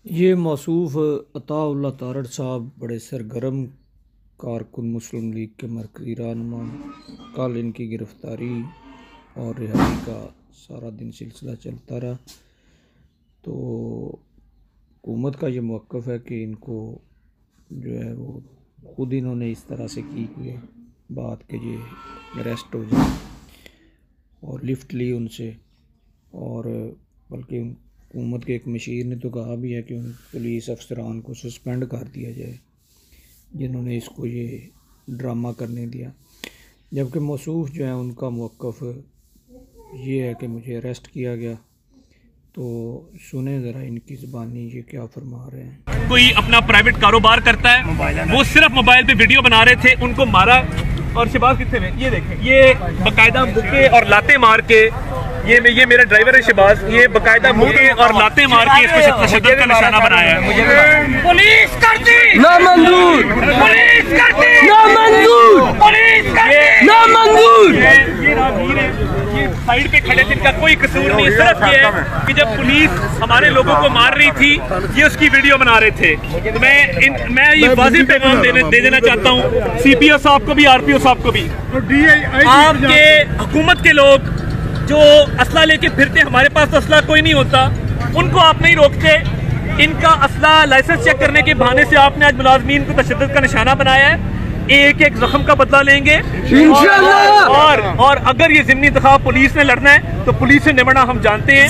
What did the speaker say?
ये मौसूफ़ अताउल्लाह तारड़ साहब बड़े सरगर्म कारकुन मुस्लिम लीग के मरकज़ी रहनुमा। कल इनकी गिरफ़्तारी और रिहाई का सारा दिन सिलसिला चलता रहा। तो हुकूमत का ये मौक़िफ़ है कि इनको जो है वो खुद इन्होंने इस तरह से की हुई बात कि ये अरेस्ट हो जाए और लिफ्ट ली उनसे, और बल्कि हुकूमत के एक मशीर ने तो कहा भी है कि उन पुलिस अफसरान को सस्पेंड कर दिया जाए जिन्होंने इसको ये ड्रामा करने दिया। जबकि मौसूफ़ जो है उनका मौक़िफ़ ये है कि मुझे अरेस्ट किया गया। तो सुने ज़रा इनकी ज़बानी ये क्या फरमा रहे हैं। कोई अपना प्राइवेट कारोबार करता है, वो सिर्फ मोबाइल पे वीडियो बना रहे थे, उनको मारा। और शहबाज कितने में ये देखें, ये बाकायदा मुक्के और लाते मार के, ये मेरा ड्राइवर है शहबाज, ये बाकायदा मुक्के और लाते मार के इसको तशद्दुद का निशाना बनाया है। पुलिस करती ना मंजूर, पुलिस करती ना मंजूर, पुलिस करती ना मंजूर। ये राहगीर है, ये साइड पे खड़े थे, इनका कोई कसूर नहीं। सिर्फ ये है कि जब पुलिस हमारे लोगों को मार रही थी, ये उसकी वीडियो बना रहे थे। तो मैं ये वाज़िह पैगाम दे देना चाहता हूँ CPO साहब को भी, RPO साहब को भी। आपके हुकूमत के लोग जो असला लेके फिरते, हमारे पास तो असला कोई नहीं होता, उनको आप नहीं रोकते। इनका असला लाइसेंस चेक करने के बहाने से आपने आज मुलाजमीन को तशद्दुद का निशाना बनाया है। एक एक जख्म का बदला लेंगे इंशाअल्लाह। और अगर ये ज़िम्नी इंतखाब पुलिस ने लड़ना है तो पुलिस से निपटना हम जानते हैं।